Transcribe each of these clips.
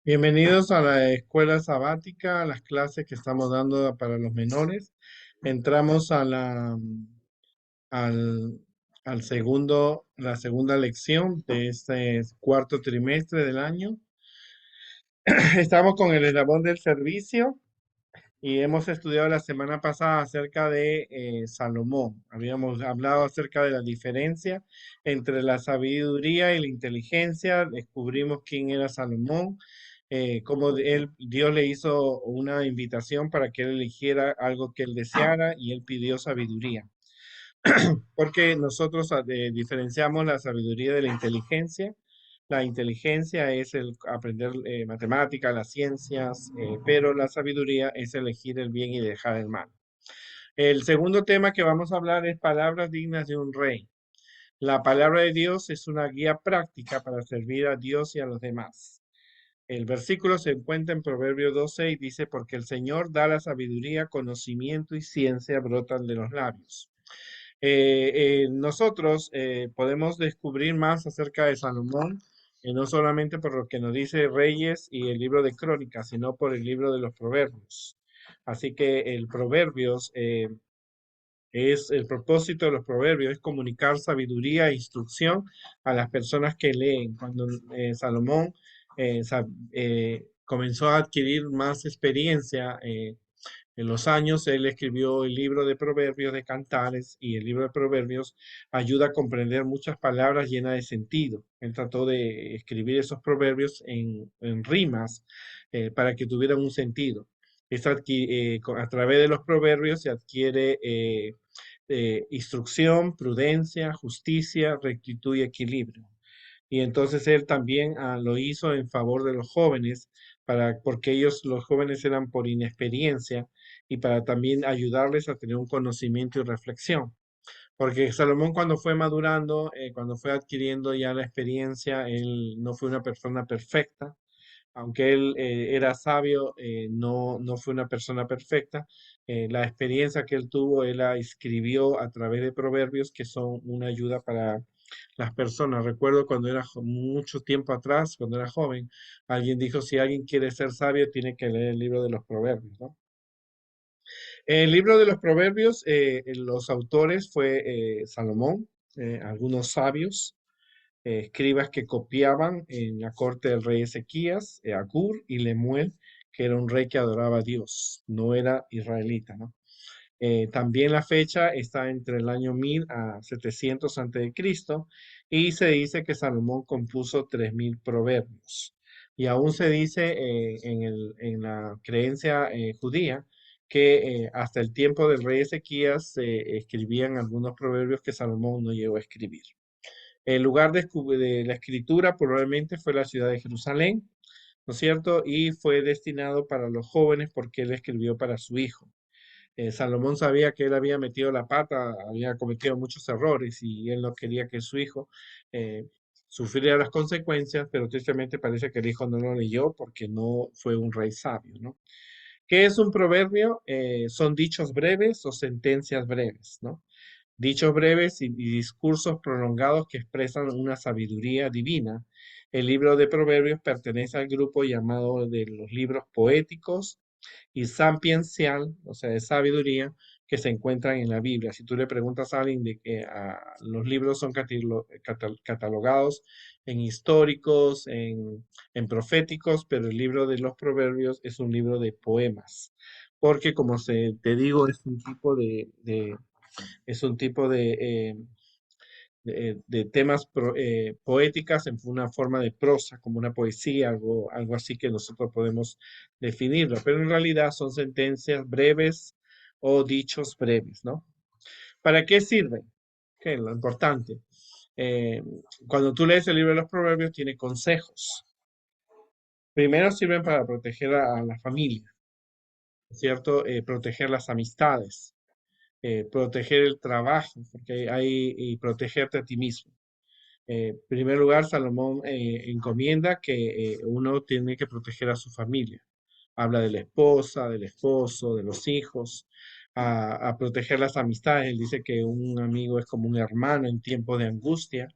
Bienvenidos a la escuela sabática, a las clases que estamos dando para los menores. Entramos al, al la segunda lección de este cuarto trimestre del año. Estamos con el eslabón del servicio y hemos estudiado la semana pasada acerca de Salomón. Habíamos hablado acerca de la diferencia entre la sabiduría y la inteligencia. Descubrimos quién era Salomón, Dios le hizo una invitación para que él eligiera algo que él deseara y él pidió sabiduría. Porque nosotros diferenciamos la sabiduría de la inteligencia. La inteligencia es el aprender matemáticas, las ciencias, pero la sabiduría es elegir el bien y dejar el mal. El segundo tema que vamos a hablar es palabras dignas de un rey. La palabra de Dios es una guía práctica para servir a Dios y a los demás. El versículo se encuentra en Proverbios 12 y dice, porque el Señor da la sabiduría, conocimiento y ciencia brotan de los labios. Nosotros podemos descubrir más acerca de Salomón, no solamente por lo que nos dice Reyes y el libro de Crónicas, sino por el libro de los Proverbios. Así que el Proverbios es el propósito de los Proverbios, es comunicar sabiduría e instrucción a las personas que leen. Cuando Salomón comenzó a adquirir más experiencia, en los años, él escribió el libro de Proverbios de Cantares y el libro de Proverbios ayuda a comprender muchas palabras llenas de sentido. Él trató de escribir esos proverbios en rimas para que tuvieran un sentido. A través de los proverbios se adquiere instrucción, prudencia, justicia, rectitud y equilibrio. Y entonces él también lo hizo en favor de los jóvenes, porque ellos, los jóvenes, eran por inexperiencia y para también ayudarles a tener un conocimiento y reflexión. Porque Salomón cuando fue madurando, cuando fue adquiriendo ya la experiencia, él no fue una persona perfecta. Aunque él era sabio, no fue una persona perfecta. La experiencia que él tuvo, él la escribió a través de proverbios que son una ayuda para las personas. Recuerdo cuando era mucho tiempo atrás, cuando era joven, alguien dijo, si alguien quiere ser sabio, tiene que leer el libro de los proverbios, ¿no? El libro de los proverbios, los autores fue Salomón, algunos sabios, escribas que copiaban en la corte del rey Ezequías, Acur y Lemuel, que era un rey que adoraba a Dios, no era israelita, ¿no? También la fecha está entre el año 1000 a 700 antes de Cristo y se dice que Salomón compuso 3000 proverbios. Y aún se dice en la creencia judía que hasta el tiempo del rey Ezequías se escribían algunos proverbios que Salomón no llegó a escribir. El lugar de la escritura probablemente fue la ciudad de Jerusalén, ¿no es cierto? Y fue destinado para los jóvenes porque él escribió para su hijo. Salomón sabía que él había metido la pata, había cometido muchos errores y él no quería que su hijo eh, sufriera las consecuencias, pero tristemente parece que el hijo no lo leyó porque no fue un rey sabio, ¿no? ¿Qué es un proverbio? Son dichos breves o sentencias breves, ¿no? Dichos breves y discursos prolongados que expresan una sabiduría divina. El libro de Proverbios pertenece al grupo llamado de los libros poéticos y sapiencial, o sea, de sabiduría, que se encuentran en la Biblia. Si tú le preguntas a alguien de que los libros son catalogados en históricos, en proféticos, pero el libro de los proverbios es un libro de poemas, porque como te digo, es un tipo de temas poéticas en una forma de prosa, como una poesía, algo así que nosotros podemos definirlo, pero en realidad son sentencias breves o dichos breves, ¿no? ¿Para qué sirven? ¿Qué es lo importante? Eh, Cuando tú lees el libro de los proverbios, tiene consejos. Primero sirven para proteger a la familia, ¿cierto? Proteger las amistades, proteger el trabajo, porque y protegerte a ti mismo. En primer lugar, Salomón encomienda que uno tiene que proteger a su familia. Habla de la esposa, del esposo, de los hijos, a proteger las amistades. Él dice que un amigo es como un hermano en tiempos de angustia.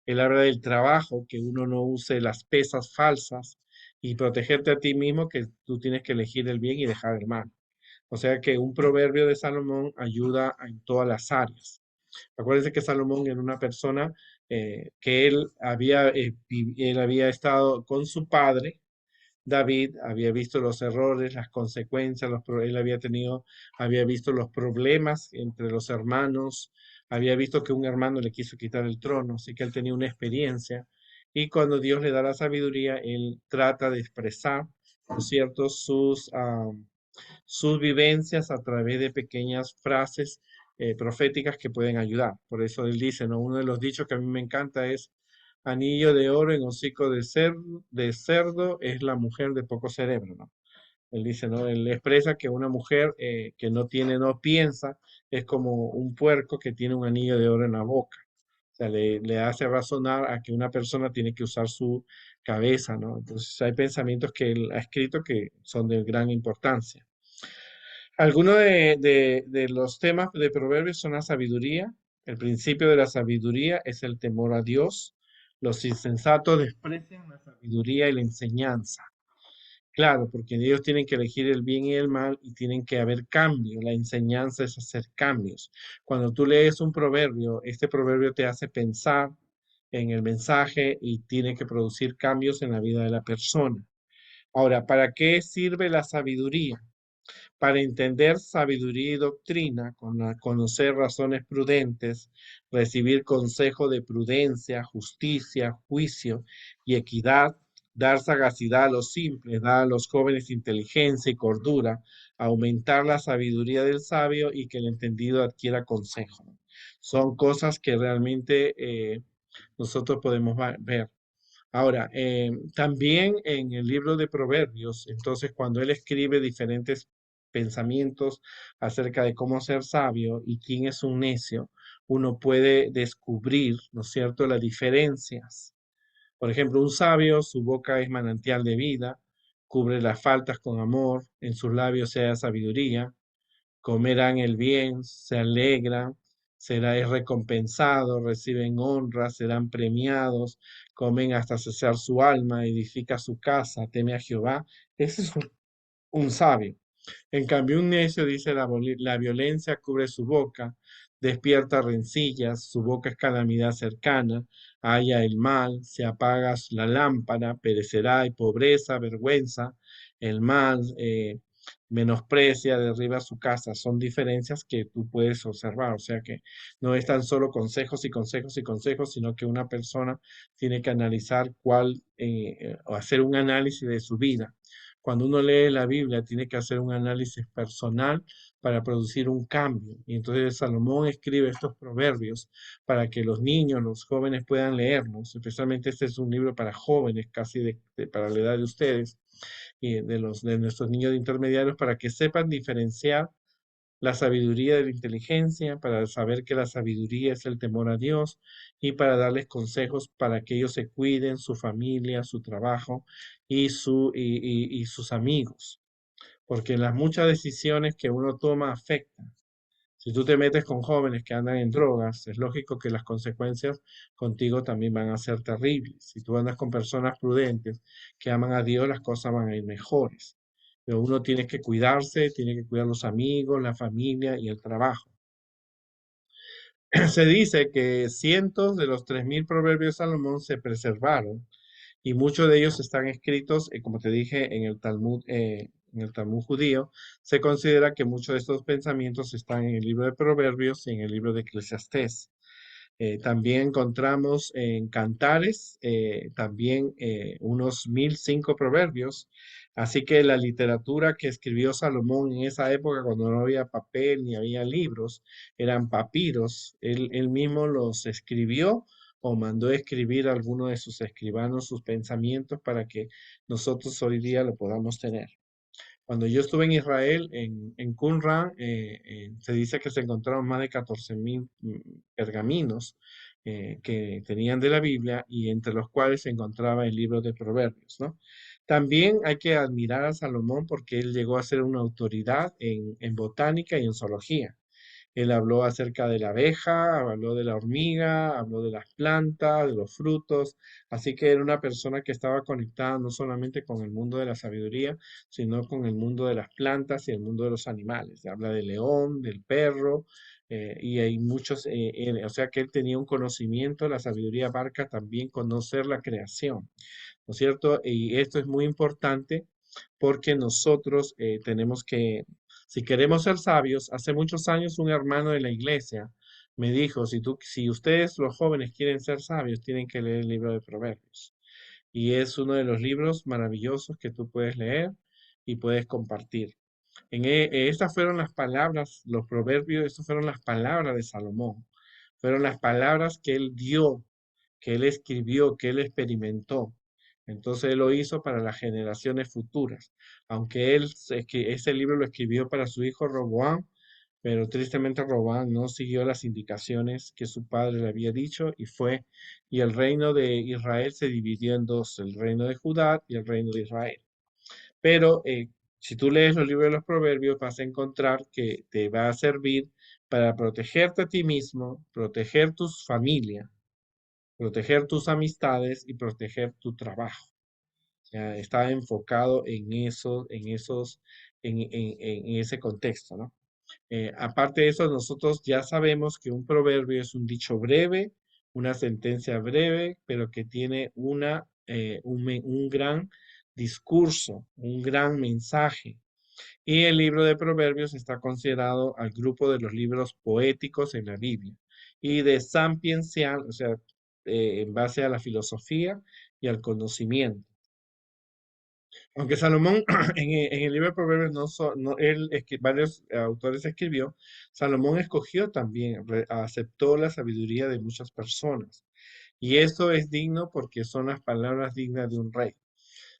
Él habla del trabajo, que uno no use las pesas falsas y protegerte a ti mismo, que tú tienes que elegir el bien y dejar el mal. O sea que un proverbio de Salomón ayuda en todas las áreas. Acuérdense que Salomón era una persona que él había estado con su padre David, había visto los errores, las consecuencias, él había visto los problemas entre los hermanos, había visto que un hermano le quiso quitar el trono, así que él tenía una experiencia. Y cuando Dios le da la sabiduría, él trata de expresar, ¿no es cierto?, sus vivencias a través de pequeñas frases proféticas que pueden ayudar. Por eso él dice, ¿no? Uno de los dichos que a mí me encanta es: anillo de oro en hocico de cerdo es la mujer de poco cerebro, ¿no? Él dice, ¿no? Él expresa que una mujer que no piensa, es como un puerco que tiene un anillo de oro en la boca. O sea, le hace razonar a que una persona tiene que usar su cabeza, ¿no? Entonces hay pensamientos que él ha escrito que son de gran importancia. Algunos de los temas de Proverbios son la sabiduría. El principio de la sabiduría es el temor a Dios. Los insensatos desprecian la sabiduría y la enseñanza. Claro, porque ellos tienen que elegir el bien y el mal y tienen que haber cambio. La enseñanza es hacer cambios. Cuando tú lees un proverbio, este proverbio te hace pensar en el mensaje y tiene que producir cambios en la vida de la persona. Ahora, ¿para qué sirve la sabiduría? Para entender sabiduría y doctrina, conocer razones prudentes, recibir consejo de prudencia, justicia, juicio y equidad, dar sagacidad a los simples, dar a los jóvenes inteligencia y cordura, aumentar la sabiduría del sabio y que el entendido adquiera consejo. Son cosas que realmente nosotros podemos ver. Ahora, también en el libro de Proverbios, entonces cuando él escribe diferentes pensamientos acerca de cómo ser sabio y quién es un necio, uno puede descubrir, ¿no es cierto?, las diferencias. Por ejemplo, un sabio, su boca es manantial de vida, cubre las faltas con amor, en sus labios sea sabiduría, comerán el bien, se alegran, es recompensado, reciben honra, serán premiados, comen hasta cesar su alma, edifica su casa, teme a Jehová. Ese es un sabio. En cambio, un necio dice la violencia cubre su boca, despierta rencillas, su boca es calamidad cercana, halla el mal, se apaga la lámpara, perecerá y pobreza, vergüenza, el mal, menosprecia, derriba su casa. Son diferencias que tú puedes observar, o sea que no es tan solo consejos y consejos y consejos, sino que una persona tiene que analizar o hacer un análisis de su vida. Cuando uno lee la Biblia, tiene que hacer un análisis personal para producir un cambio. Y entonces Salomón escribe estos proverbios para que los niños, los jóvenes puedan leerlos. Especialmente este es un libro para jóvenes, casi para la edad de ustedes y de nuestros niños intermediarios, para que sepan diferenciar la sabiduría de la inteligencia, para saber que la sabiduría es el temor a Dios y para darles consejos para que ellos se cuiden, su familia, su trabajo y sus amigos. Porque las muchas decisiones que uno toma afectan. Si tú te metes con jóvenes que andan en drogas, es lógico que las consecuencias contigo también van a ser terribles. Si tú andas con personas prudentes que aman a Dios, las cosas van a ir mejores. Pero uno tiene que cuidarse, tiene que cuidar los amigos, la familia y el trabajo. Se dice que cientos de los 3.000 proverbios de Salomón se preservaron y muchos de ellos están escritos, como te dije, en el Talmud judío. Se considera que muchos de estos pensamientos están en el libro de Proverbios y en el libro de Eclesiastés. También encontramos en Cantares también unos 1.005 proverbios. Así que la literatura que escribió Salomón en esa época, cuando no había papel ni había libros, eran papiros. Él mismo los escribió o mandó escribir a alguno de sus escribanos sus pensamientos para que nosotros hoy día lo podamos tener. Cuando yo estuve en Israel, en Qumran, se dice que se encontraron más de 14.000 pergaminos que tenían de la Biblia y entre los cuales se encontraba el libro de Proverbios, ¿no? También hay que admirar a Salomón porque él llegó a ser una autoridad en botánica y en zoología. Él habló acerca de la abeja, habló de la hormiga, habló de las plantas, de los frutos. Así que era una persona que estaba conectada no solamente con el mundo de la sabiduría, sino con el mundo de las plantas y el mundo de los animales. Habla del león, del perro, y hay muchos, o sea que él tenía un conocimiento, la sabiduría abarca también conocer la creación, ¿no es cierto? Y esto es muy importante porque nosotros tenemos que, si queremos ser sabios, hace muchos años un hermano de la iglesia me dijo, si ustedes los jóvenes quieren ser sabios, tienen que leer el libro de Proverbios. Y es uno de los libros maravillosos que tú puedes leer y puedes compartir. Estas fueron las palabras, los proverbios, estas fueron las palabras de Salomón. Fueron las palabras que él dio, que él escribió, que él experimentó. Entonces él lo hizo para las generaciones futuras. Aunque ese libro lo escribió para su hijo Roboam, pero tristemente Roboam no siguió las indicaciones que su padre le había dicho y el reino de Israel se dividió en dos, el reino de Judá y el reino de Israel. Pero si tú lees los libros de los proverbios, vas a encontrar que te va a servir para protegerte a ti mismo, proteger tus familias, proteger tus amistades y proteger tu trabajo. Ya está enfocado en ese contexto, ¿no? Aparte de eso, nosotros ya sabemos que un proverbio es un dicho breve, una sentencia breve, pero que tiene un gran discurso, un gran mensaje. Y el libro de Proverbios está considerado al grupo de los libros poéticos en la Biblia y de sapiencial, o sea, en base a la filosofía y al conocimiento. Aunque Salomón en el libro de Proverbios varios autores escribió, Salomón escogió también, aceptó la sabiduría de muchas personas. Y eso es digno porque son las palabras dignas de un rey.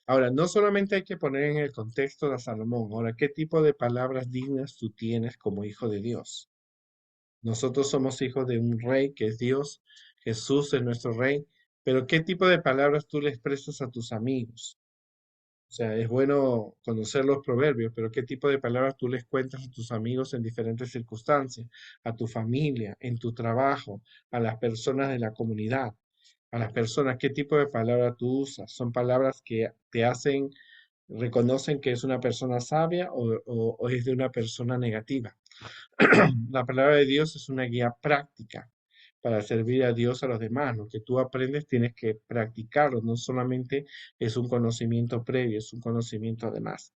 Ahora, no solamente hay que poner en el contexto de Salomón, ahora, ¿qué tipo de palabras dignas tú tienes como hijo de Dios? Nosotros somos hijos de un rey que es Dios, Jesús es nuestro rey, pero ¿qué tipo de palabras tú le expresas a tus amigos? O sea, es bueno conocer los proverbios, pero ¿qué tipo de palabras tú les cuentas a tus amigos en diferentes circunstancias, a tu familia, en tu trabajo, a las personas de la comunidad, a las personas, qué tipo de palabras tú usas? ¿Son palabras que te hacen, reconocen que es una persona sabia o es de una persona negativa? La palabra de Dios es una guía práctica para servir a Dios a los demás. Lo que tú aprendes tienes que practicarlo, no solamente es un conocimiento previo, es un conocimiento además.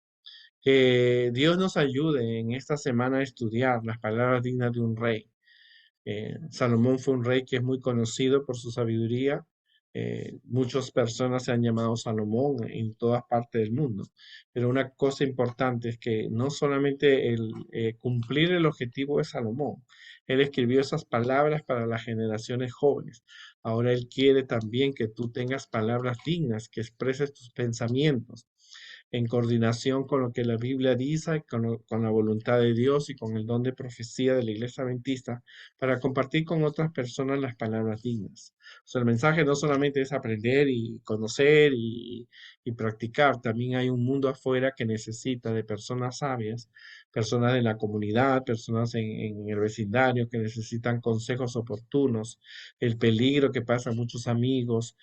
Que Dios nos ayude en esta semana a estudiar las palabras dignas de un rey. Salomón fue un rey que es muy conocido por su sabiduría. Muchas personas se han llamado Salomón en todas partes del mundo. Pero una cosa importante es que no solamente cumplir el objetivo de Salomón, él escribió esas palabras para las generaciones jóvenes. Ahora él quiere también que tú tengas palabras dignas, que expreses tus pensamientos en coordinación con lo que la Biblia dice, con la voluntad de Dios y con el don de profecía de la Iglesia Adventista, para compartir con otras personas las palabras dignas. O sea, el mensaje no solamente es aprender y conocer y practicar, también hay un mundo afuera que necesita de personas sabias, personas de la comunidad, personas en el vecindario que necesitan consejos oportunos, el peligro que pasan muchos amigos,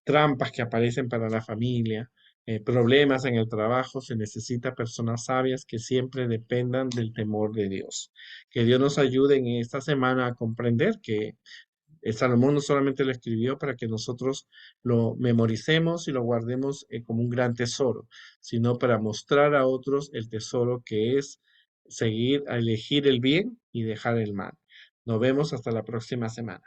trampas que aparecen para la familia, problemas en el trabajo, se necesita personas sabias que siempre dependan del temor de Dios. Que Dios nos ayude en esta semana a comprender que el Salomón no solamente lo escribió para que nosotros lo memoricemos y lo guardemos como un gran tesoro, sino para mostrar a otros el tesoro que es seguir a elegir el bien y dejar el mal. Nos vemos hasta la próxima semana.